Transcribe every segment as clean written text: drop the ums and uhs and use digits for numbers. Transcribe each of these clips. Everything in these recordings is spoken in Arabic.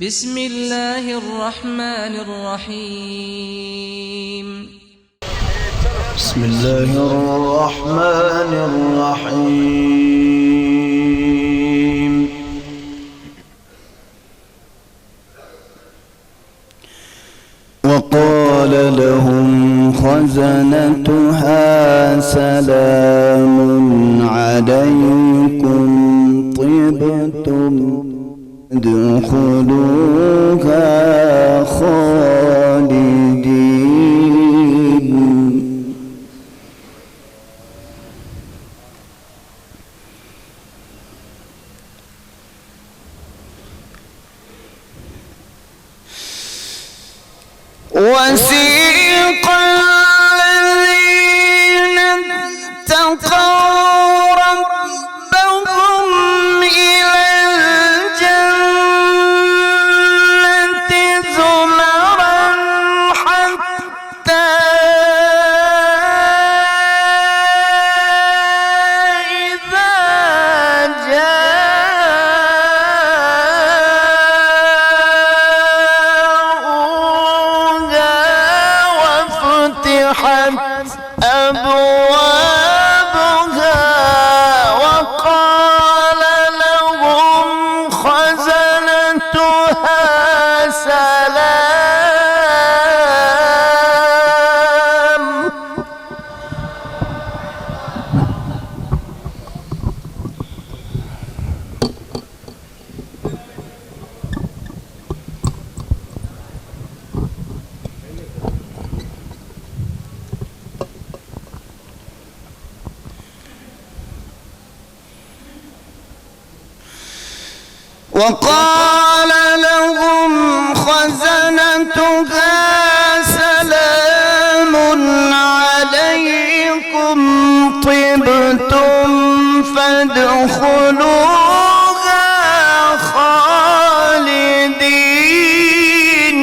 بسم الله الرحمن الرحيم بسم الله الرحمن الرحيم وقال لهم خزنتها سلام عليكم طبتم ادخلوها خالدين وسيق الذين اتقوا ربهم إلى الجنة زمرا حتى إذا فتحت أبوابها وقال لهم خزنتها سلام وقال لهم خزنتها سلام عليكم طبتم فادخلوها خالدين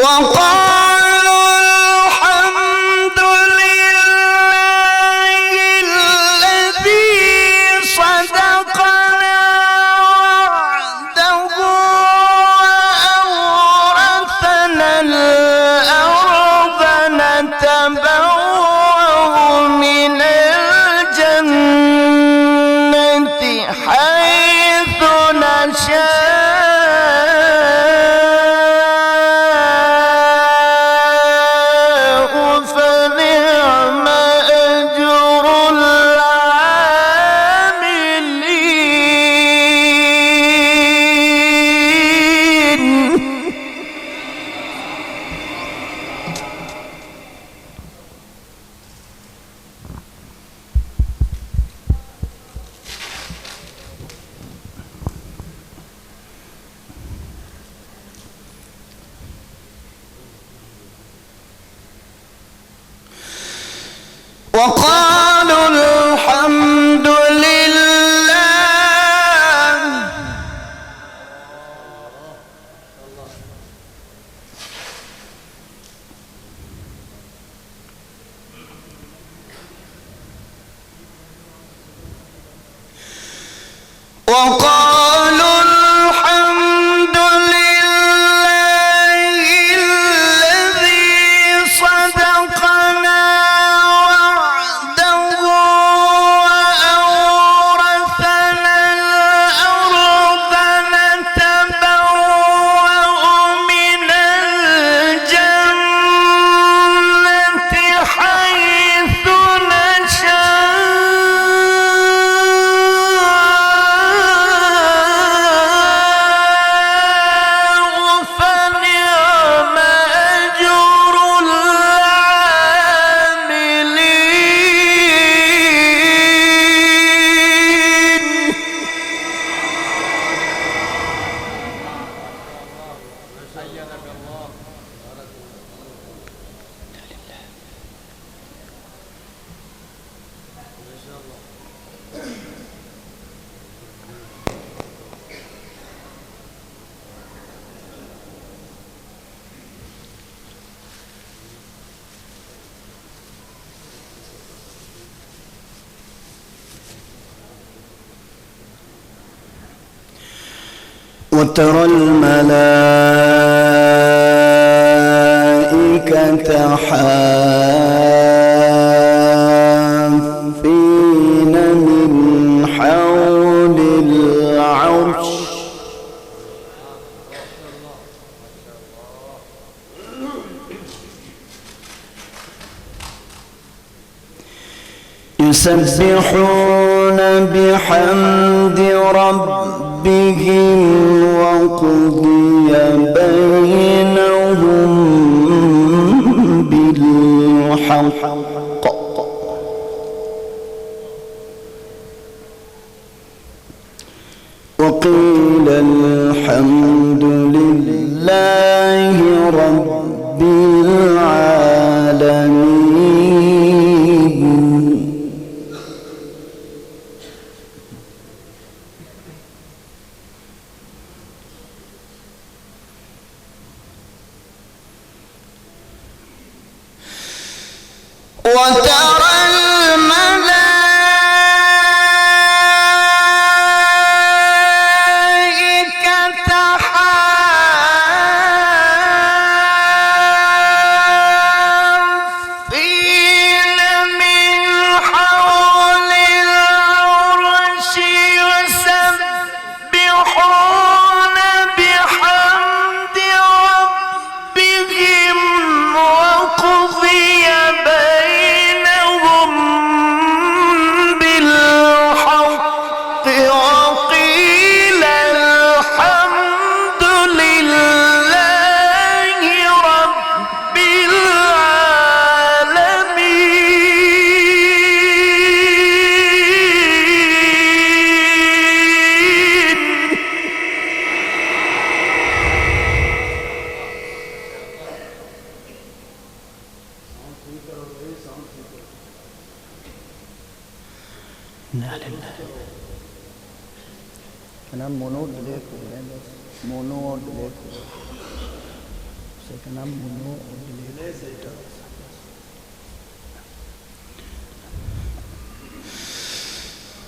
وقالوا الحمد لله الذي صدقنا وعده وأورثنا الأرض نتبوأ من الجنة حيث نشاء وقالوا الحمد لله وقالوا الحمد لله الذي صدقنا وترى الملائكة حافين من حول العرش يسبحون بحمد ربهم وقضي بينهم بالحق وقيل الحمد لله رب العالمين. وترى الملائكة حافين من حول العرش يسبحون بحمد ربهم وقضي بينهم بالحق وقيل الحمد لله رب العالمين. Kenapa mono delek, mono delek. Saya kenapa mono delek.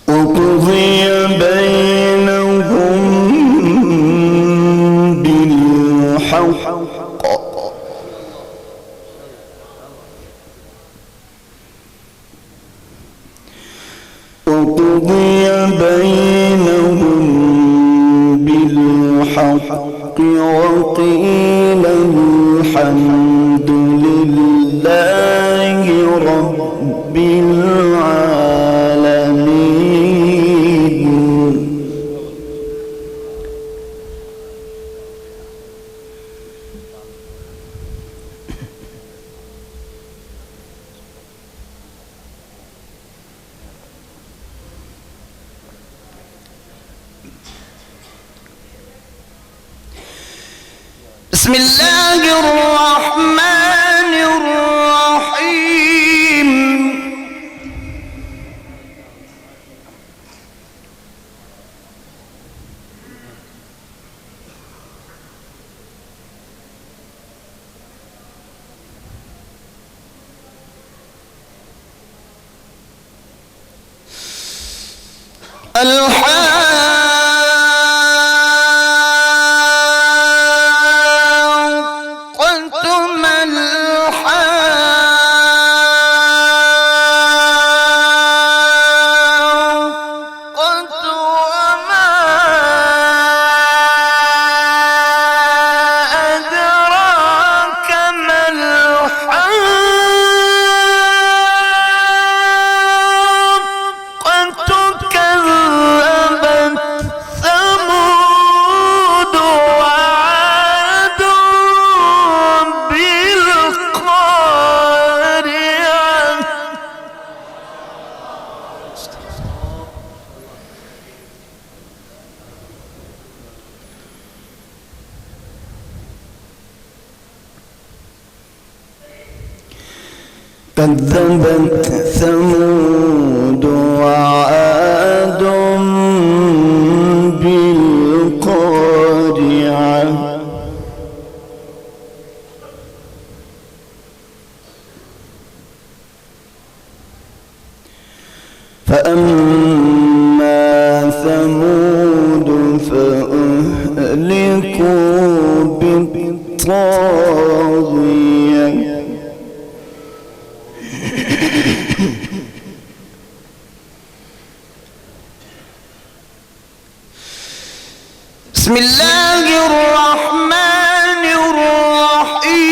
وقضي بينهم بالحق وقضي بينهم بالحق وقيل الحمد لله رب العالمين. بسم الله الرحمن الرحيم. كذبت ثمود وعاد بالقارعة فأما ثمود فأهلكوا بسم الله الرحمن الرحيم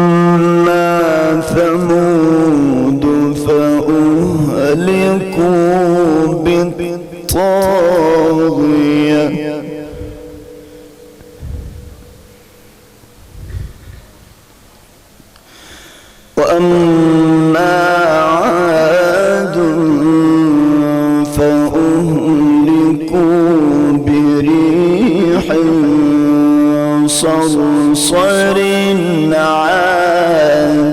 فأما ثمود فأهلكوا بالطاغية وأما عاد فأهلكوا بريح صرصر عاتية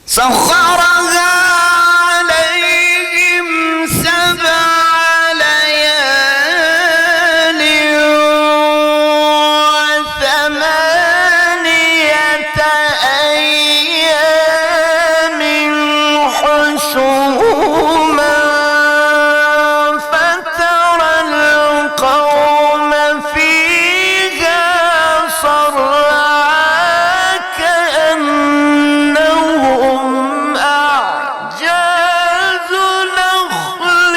سخرها عليهم 7 ليال و8 أيام حسوما فترى القوم فيها صرعى كأنهم أعجاز نخل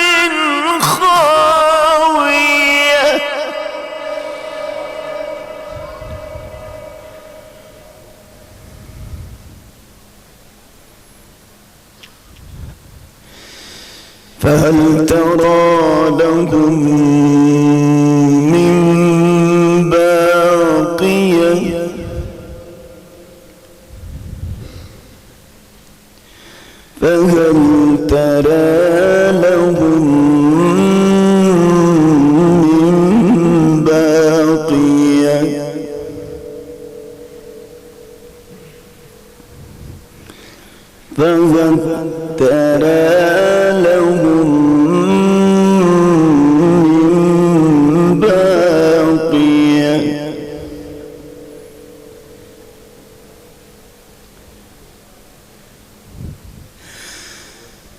خاوية فهل ترى لهم من باقية فهل ترى لهم من باقية فهل ترى لهم من باقية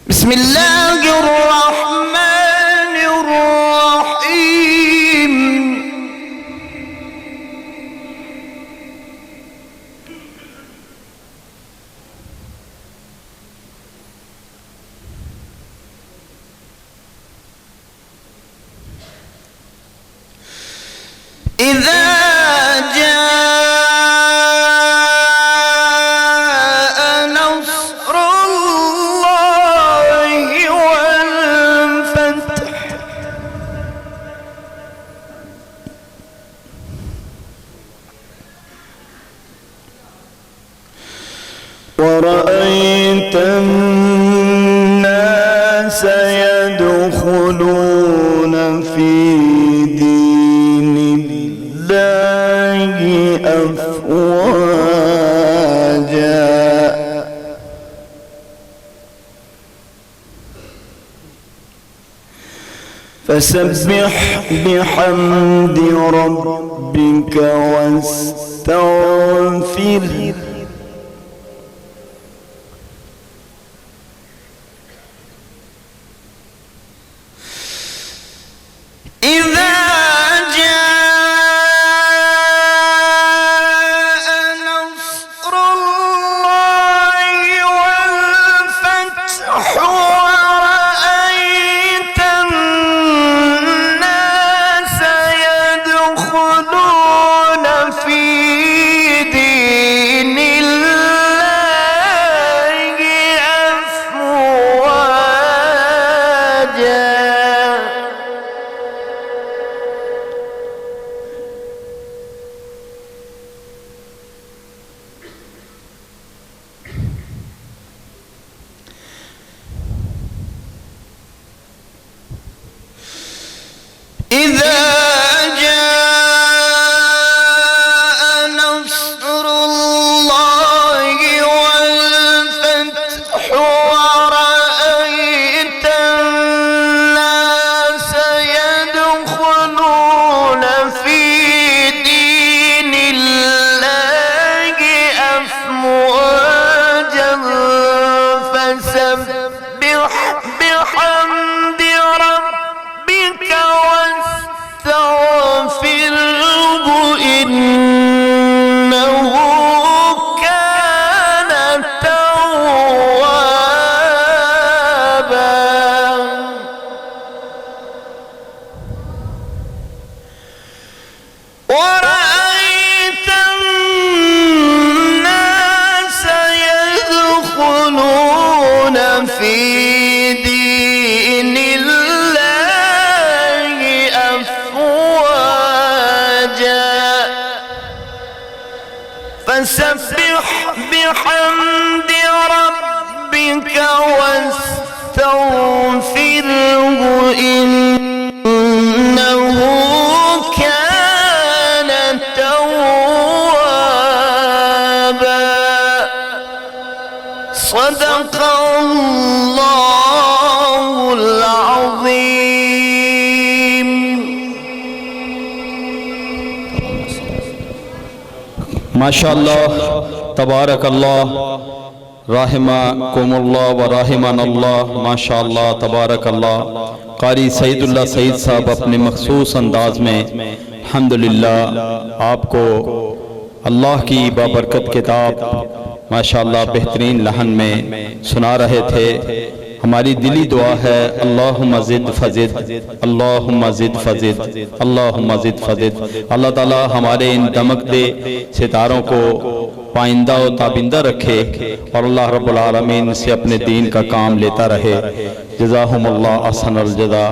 بسم الله الرحمن الرحيم إذا جاء نصر الله والفتح ورأيت الناس يدخلون في دين الله أفواجا فسبح بحمد ربك واستغفره إذا جاء إذا جاء نصر الله والفتح ورأيت الناس يدخلون في دين الله أفواجا فسبح بحمد ربك واستغفره إنه كان توابا ورأيت الناس يدخلون في دين الله أفواجا فسبح بحمد ربك واستغفره إنه كان توابا صدق الله العظيم. माशाअल्लाह तबारकल्लाह राहिमाकुमुल्लाह व राहिमानल्लाह माशाअल्लाह तबारकल्लाह। कारी सईदुल्लाह सईद साहब अपने मखसूस अंदाज में अल्हम्दुलिल्लाह आपको अल्लाह की बाबरकत किताब माशाअल्लाह बेहतरीन लहन में सुना रहे थे। हमारी दिली दुआ है अल्लाहुम्मा ज़िद फज़िद, अल्लाहुम्मा ज़िद फज़िद, अल्लाहुम्मा ज़िद फज़िद। अल्लाह ताला हमारे इन दमकदे सितारों को पाइंदा और ताबिंदा रखे और अल्लाह रब्बुल आलमीन से अपने दीन का काम लेता रहे। जज़ाहुमुल्लाह अहसनल जज़ा।